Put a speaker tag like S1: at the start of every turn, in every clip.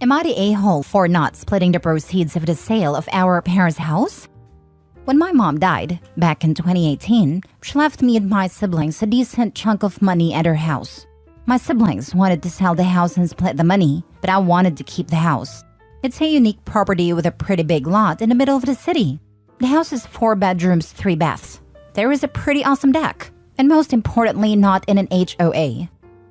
S1: Am I the a-hole for not splitting the proceeds of the sale of our parents' house? When my mom died, back in 2018, she left me and my siblings a decent chunk of money at her house. My siblings wanted to sell the house and split the money, but I wanted to keep the house. It's a unique property with a pretty big lot in the middle of the city. The house is 4 bedrooms, 3 baths. There is a pretty awesome deck, and most importantly, not in an HOA.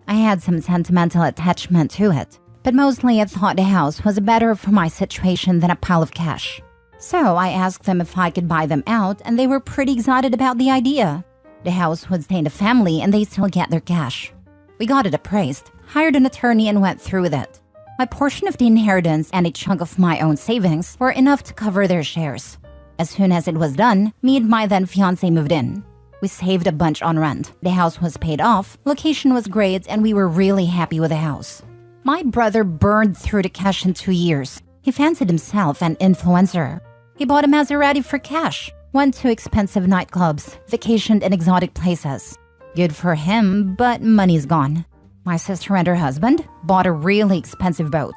S1: I had some sentimental attachment to it, but mostly I thought the house was better for my situation than a pile of cash. So I asked them if I could buy them out, and they were pretty excited about the idea. The house would stay in the family and they still get their cash. We got it appraised, hired an attorney, and went through with it. My portion of the inheritance and a chunk of my own savings were enough to cover their shares. As soon as it was done, me and my then fiancé moved in. We saved a bunch on rent. The house was paid off, location was great, and we were really happy with the house. My brother burned through the cash in 2 years. He fancied himself an influencer. He bought a Maserati for cash, went to expensive nightclubs, vacationed in exotic places. Good for him, but money's gone. My sister and her husband bought a really expensive boat.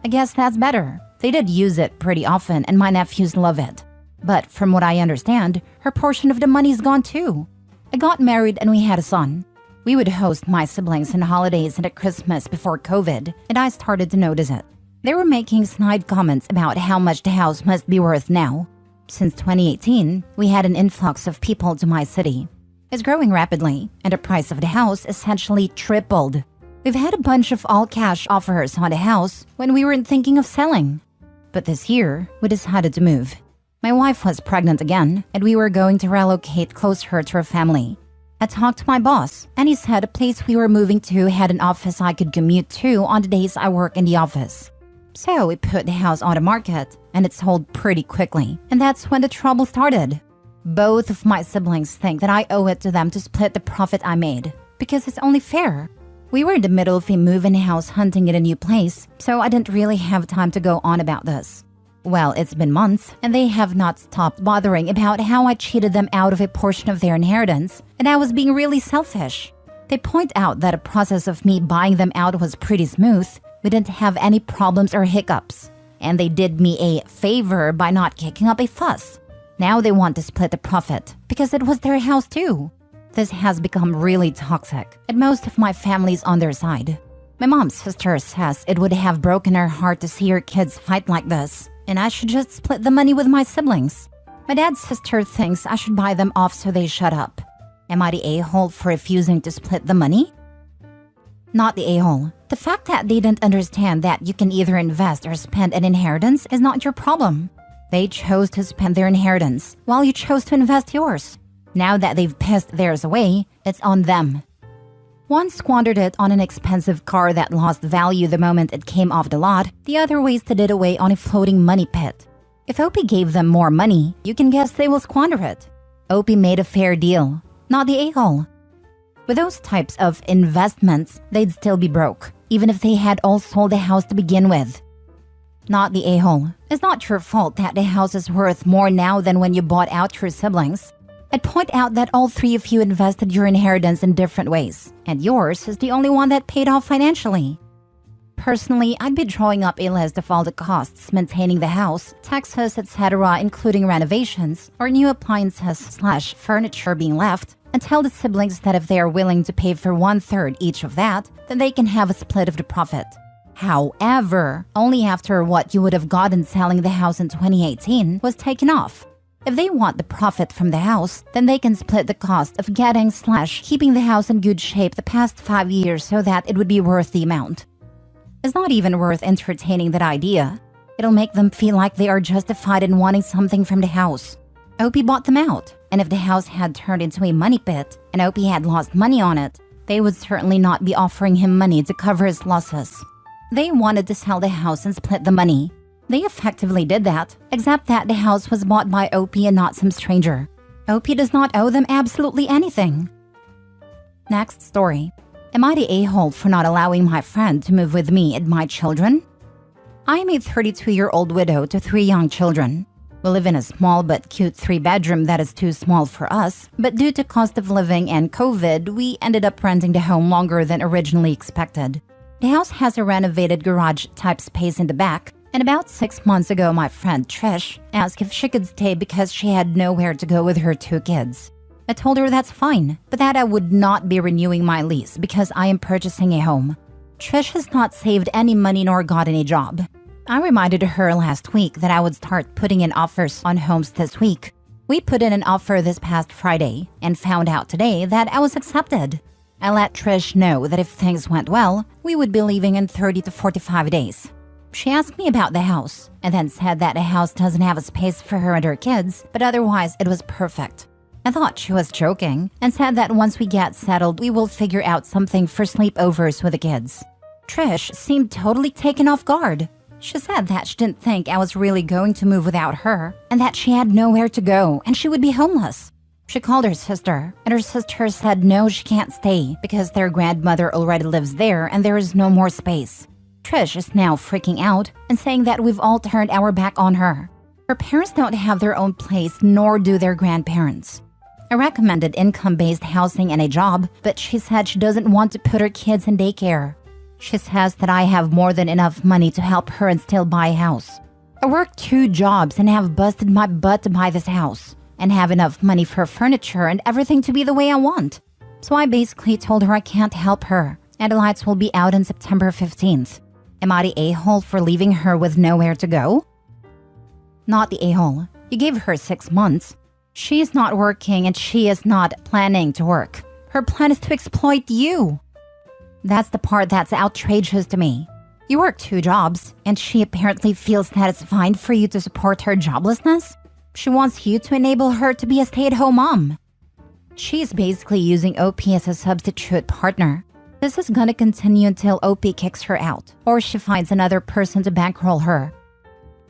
S1: I guess that's better. They did use it pretty often and my nephews love it. But from what I understand, her portion of the money's gone too. I got married and we had a son. We would host my siblings on holidays and at Christmas before COVID, and I started to notice it. They were making snide comments about how much the house must be worth now. Since 2018, we had an influx of people to my city. It's growing rapidly, and the price of the house essentially tripled. We've had a bunch of all-cash offers on the house when we weren't thinking of selling. But this year, we decided to move. My wife was pregnant again, and we were going to relocate closer to her family. I talked to my boss, and he said a place we were moving to had an office I could commute to on the days I work in the office. So we put the house on the market, and it sold pretty quickly, and that's when the trouble started. Both of my siblings think that I owe it to them to split the profit I made, because it's only fair. We were in the middle of a move-in house hunting in a new place, so I didn't really have time to go on about this. Well, it's been months, and they have not stopped bothering about how I cheated them out of a portion of their inheritance, and I was being really selfish. They point out that the process of me buying them out was pretty smooth. We didn't have any problems or hiccups, and they did me a favor by not kicking up a fuss. Now they want to split the profit, because it was their house too. This has become really toxic, and most of my family's on their side. My mom's sister says it would have broken her heart to see her kids fight like this, and I should just split the money with my siblings. My dad's sister thinks I should buy them off so they shut up. Am I the a-hole for refusing to split the money? Not the a-hole. The fact that they didn't understand that you can either invest or spend an inheritance is not your problem. They chose to spend their inheritance, while you chose to invest yours. Now that they've pissed theirs away, it's on them. One squandered it on an expensive car that lost value the moment it came off the lot. The other wasted it away on a floating money pit. If Opie gave them more money, you can guess they will squander it. Opie made a fair deal, not the a-hole. With those types of investments, they'd still be broke, even if they had all sold the house to begin with. Not the a-hole. It's not your fault that the house is worth more now than when you bought out your siblings. I'd point out that all 3 of you invested your inheritance in different ways, and yours is the only one that paid off financially. Personally, I'd be drawing up a list of all the costs maintaining the house, taxes, etc., including renovations or new appliances/furniture being left, and tell the siblings that if they are willing to pay for 1/3 each of that, then they can have a split of the profit. However, only after what you would have gotten selling the house in 2018 was taken off. If they want the profit from the house, then they can split the cost of getting/keeping the house in good shape the past 5 years so that it would be worth the amount. It's not even worth entertaining that idea. It'll make them feel like they are justified in wanting something from the house. Opie bought them out, and if the house had turned into a money pit and Opie had lost money on it, they would certainly not be offering him money to cover his losses. They wanted to sell the house and split the money. They effectively did that, except that the house was bought by Opie and not some stranger. Opie does not owe them absolutely anything. Next story. Am I the a-hole for not allowing my friend to move with me and my children? I am a 32-year-old widow to 3 young children. We live in a small but cute 3-bedroom that is too small for us, but due to cost of living and COVID, we ended up renting the home longer than originally expected. The house has a renovated garage-type space in the back, and about 6 months ago my friend Trish asked if she could stay because she had nowhere to go with her 2 kids. I told her that's fine, but that I would not be renewing my lease because I am purchasing a home. Trish has not saved any money nor got any job. I reminded her last week that I would start putting in offers on homes this week. We put in an offer this past Friday and found out today that I was accepted. I let Trish know that if things went well, we would be leaving in 30 to 45 days. She asked me about the house and then said that the house doesn't have a space for her and her kids, but otherwise it was perfect. I thought she was joking and said that once we get settled, we will figure out something for sleepovers with the kids. Trish seemed totally taken off guard. She said that she didn't think I was really going to move without her and that she had nowhere to go and she would be homeless. She called her sister, and her sister said no, she can't stay because their grandmother already lives there and there is no more space. Trish is now freaking out and saying that we've all turned our back on her. Her parents don't have their own place, nor do their grandparents. I recommended income-based housing and a job, but she said she doesn't want to put her kids in daycare. She says that I have more than enough money to help her and still buy a house. I work 2 jobs and have busted my butt to buy this house, and have enough money for furniture and everything to be the way I want. So I basically told her I can't help her, and the lights will be out on September 15th. Am I the a-hole for leaving her with nowhere to go? Not the a-hole. You gave her 6 months. She is not working and she is not planning to work. Her plan is to exploit you. That's the part that's outrageous to me. You work 2 jobs, and she apparently feels that it's fine for you to support her joblessness? She wants you to enable her to be a stay-at-home mom. She's basically using OP as a substitute partner. This is gonna continue until OP kicks her out, or she finds another person to bankroll her.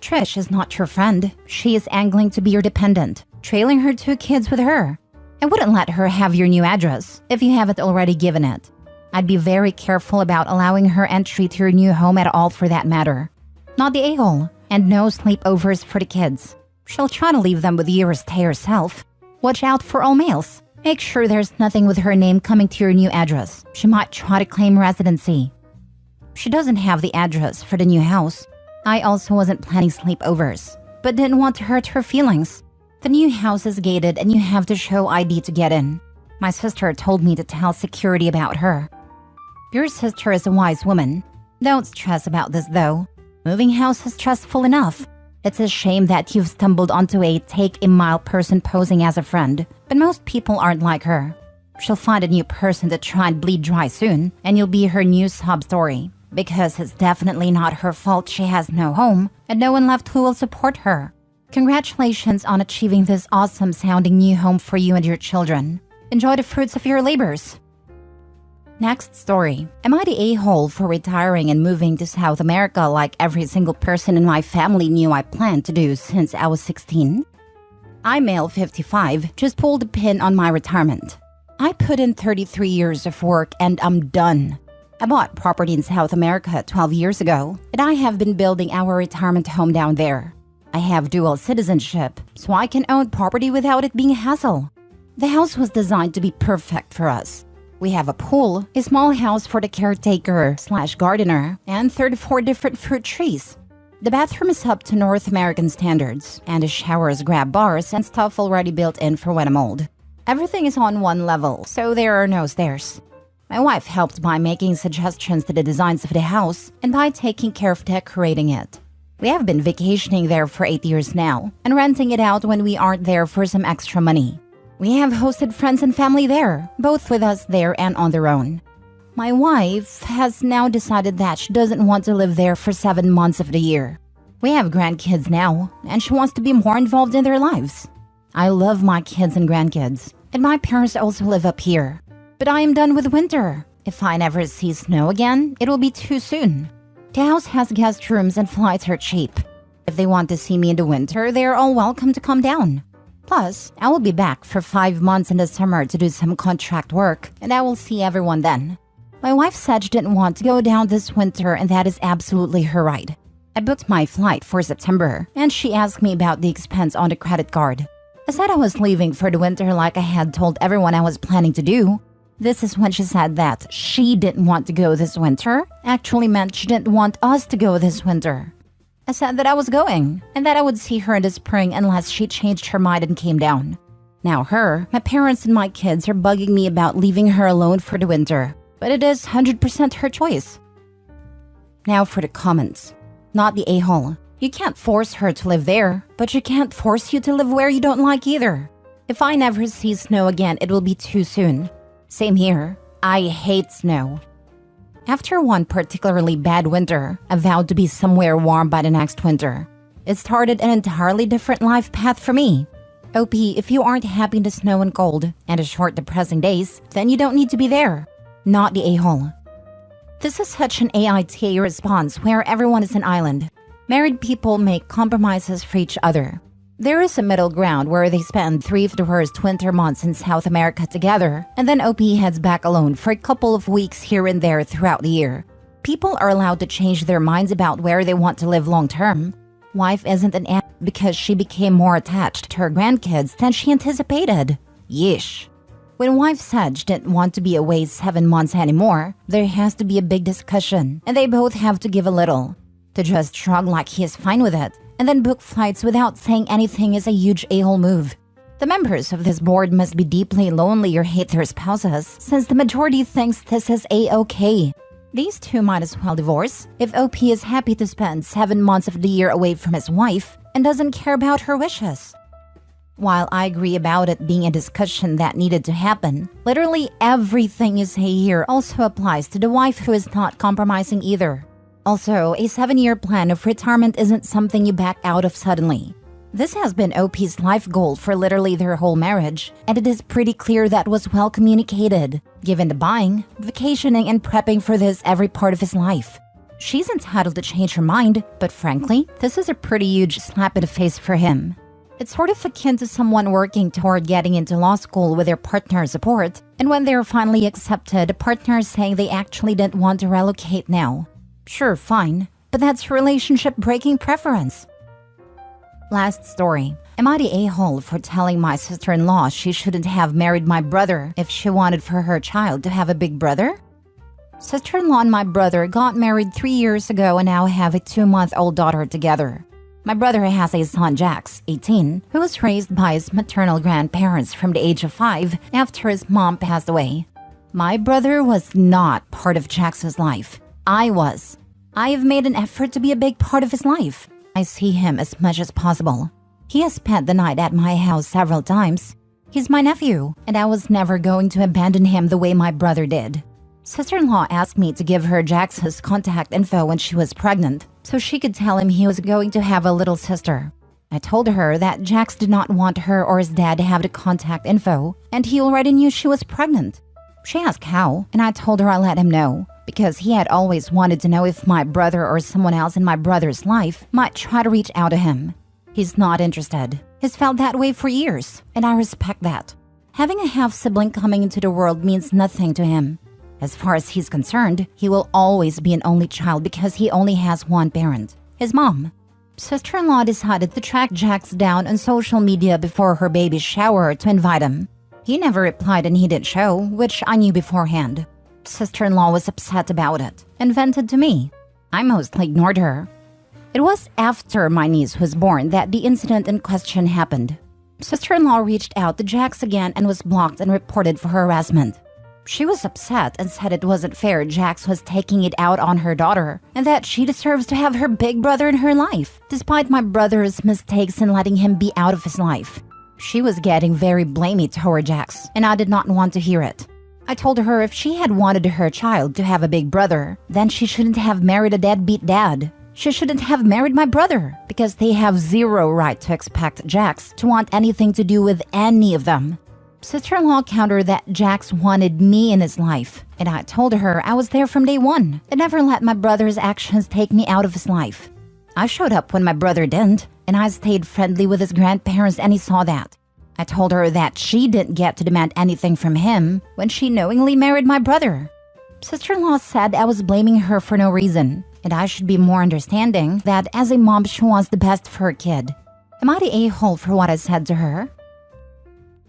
S1: Trish is not your friend. She is angling to be your dependent, trailing her 2 kids with her. I wouldn't let her have your new address if you haven't already given it. I'd be very careful about allowing her entry to your new home at all for that matter. Not the a-hole, and no sleepovers for the kids. She'll try to leave them with you or stay herself. Watch out for all mails. Make sure there's nothing with her name coming to your new address. She might try to claim residency. She doesn't have the address for the new house. I also wasn't planning sleepovers, but didn't want to hurt her feelings. The new house is gated and you have to show ID to get in. My sister told me to tell security about her. Your sister is a wise woman. Don't stress about this though. Moving house is stressful enough. It's a shame that you've stumbled onto a take-a-mile person posing as a friend, but most people aren't like her. She'll find a new person to try and bleed dry soon, and you'll be her new sob story. Because it's definitely not her fault she has no home, and no one left who will support her. Congratulations on achieving this awesome-sounding new home for you and your children. Enjoy the fruits of your labors. Next story. Am I the a-hole for retiring and moving to South America like every single person in my family knew I planned to do since I was 16? I'm male 55, just pulled the pin on my retirement. I put in 33 years of work and I'm done. I bought property in South America 12 years ago, and I have been building our retirement home down there. I have dual citizenship, so I can own property without it being a hassle. The house was designed to be perfect for us. We have a pool, a small house for the caretaker/gardener, and 34 different fruit trees. The bathroom is up to North American standards, and the showers grab bars and stuff already built in for when I'm old. Everything is on one level, so there are no stairs. My wife helped by making suggestions to the designs of the house and by taking care of decorating it. We have been vacationing there for 8 years now, and renting it out when we aren't there for some extra money. We have hosted friends and family there, both with us there and on their own. My wife has now decided that she doesn't want to live there for 7 months of the year. We have grandkids now, and she wants to be more involved in their lives. I love my kids and grandkids, and my parents also live up here. But I am done with winter. If I never see snow again, it will be too soon. The house has guest rooms and flights are cheap. If they want to see me in the winter, they are all welcome to come down. Plus, I will be back for 5 months in the summer to do some contract work, and I will see everyone then. My wife said she didn't want to go down this winter, and that is absolutely her right. I booked my flight for September, and she asked me about the expense on the credit card. I said I was leaving for the winter like I had told everyone I was planning to do. This is when she said that she didn't want to go this winter actually meant she didn't want us to go this winter. I said that I was going and that I would see her in the spring unless she changed her mind and came down. Now her, my parents and my kids are bugging me about leaving her alone for the winter, but it is 100% her choice. Now for the comments. Not the a-hole. You can't force her to live there, but you can't force you to live where you don't like either. If I never see snow again, it will be too soon. Same here. I hate snow. After one particularly bad winter, I vowed to be somewhere warm by the next winter. It started an entirely different life path for me. OP, if you aren't happy in the snow and cold and the short depressing days, then you don't need to be there. Not the a-hole. This is such an AITA response where everyone is an island. Married people make compromises for each other. There is a middle ground where they spend 3 of the worst winter months in South America together, and then OP heads back alone for a couple of weeks here and there throughout the year. People are allowed to change their minds about where they want to live long term. Wife isn't an ass because she became more attached to her grandkids than she anticipated. Yeesh. When wife said she didn't want to be away 7 months anymore, there has to be a big discussion, and they both have to give a little. To just shrug like he is fine with it, and then book flights without saying anything is a huge a-hole move. The members of this board must be deeply lonely or hate their spouses, since the majority thinks this is a-okay. These two might as well divorce if OP is happy to spend 7 months of the year away from his wife and doesn't care about her wishes. While I agree about it being a discussion that needed to happen, literally everything you say here also applies to the wife who is not compromising either. Also, a 7-year plan of retirement isn't something you back out of suddenly. This has been OP's life goal for literally their whole marriage, and it is pretty clear that was well communicated, given the buying, vacationing, and prepping for this every part of his life. She's entitled to change her mind, but frankly, this is a pretty huge slap in the face for him. It's sort of akin to someone working toward getting into law school with their partner's support, and when they're finally accepted, the partner is saying they actually didn't want to relocate now. Sure, fine, but that's relationship-breaking preference. Last story. Am I the a-hole for telling my sister-in-law she shouldn't have married my brother if she wanted for her child to have a big brother? Sister-in-law and my brother got married 3 years ago and now have a 2-month-old daughter together. My brother has a son, Jax, 18, who was raised by his maternal grandparents from the age of 5 after his mom passed away. My brother was not part of Jax's life. I was. I have made an effort to be a big part of his life. I see him as much as possible. He has spent the night at my house several times. He's my nephew, and I was never going to abandon him the way my brother did. Sister-in-law asked me to give her Jax's contact info when she was pregnant, so she could tell him he was going to have a little sister. I told her that Jax did not want her or his dad to have the contact info, and he already knew she was pregnant. She asked how, and I told her I'd let him know, because he had always wanted to know if my brother or someone else in my brother's life might try to reach out to him. He's not interested. He's felt that way for years, and I respect that. Having a half-sibling coming into the world means nothing to him. As far as he's concerned, he will always be an only child because he only has one parent, his mom. Sister-in-law decided to track Jax down on social media before her baby's shower to invite him. He never replied and he didn't show, which I knew beforehand. Sister-in-law was upset about it and vented to me. I mostly ignored her. It was after my niece was born that the incident in question happened. Sister-in-law reached out to Jax again and was blocked and reported for harassment. She was upset and said it wasn't fair Jax was taking it out on her daughter and that she deserves to have her big brother in her life, despite my brother's mistakes in letting him be out of his life. She was getting very blamey toward Jax, and I did not want to hear it. I told her if she had wanted her child to have a big brother, then she shouldn't have married a deadbeat dad. She shouldn't have married my brother, because they have zero right to expect Jax to want anything to do with any of them. Sister-in-law countered that Jax wanted me in his life, and I told her I was there from day one and never let my brother's actions take me out of his life. I showed up when my brother didn't, and I stayed friendly with his grandparents and he saw that. I told her that she didn't get to demand anything from him when she knowingly married my brother. Sister-in-law said I was blaming her for no reason, and I should be more understanding that as a mom she wants the best for her kid. Am I the a-hole for what I said to her?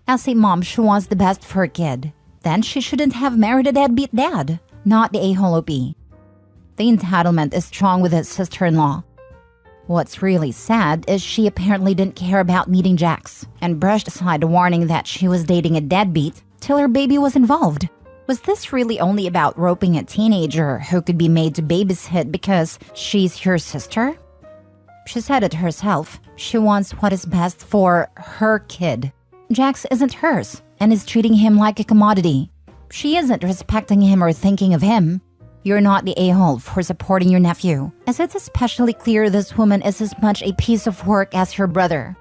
S1: As a mom she wants the best for her kid. Then she shouldn't have married a deadbeat dad, not the a-hole OP. The entitlement is strong with his sister-in-law. What's really sad is she apparently didn't care about meeting Jax and brushed aside the warning that she was dating a deadbeat till her baby was involved. Was this really only about roping a teenager who could be made to babysit because she's your sister? She said it herself. She wants what is best for her kid. Jax isn't hers and is treating him like a commodity. She isn't respecting him or thinking of him. You're not the a-hole for supporting your nephew, as it's especially clear this woman is as much a piece of work as her brother.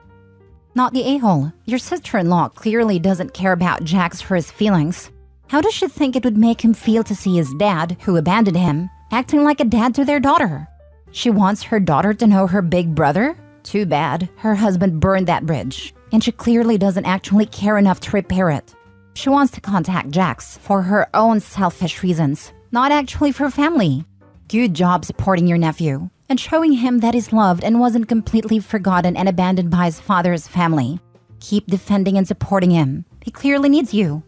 S1: Not the a-hole. Your sister-in-law clearly doesn't care about Jax for his feelings. How does she think it would make him feel to see his dad, who abandoned him, acting like a dad to their daughter? She wants her daughter to know her big brother? Too bad. Her husband burned that bridge, and she clearly doesn't actually care enough to repair it. She wants to contact Jax for her own selfish reasons, not actually for family. Good job supporting your nephew and showing him that he's loved and wasn't completely forgotten and abandoned by his father's family. Keep defending and supporting him. He clearly needs you.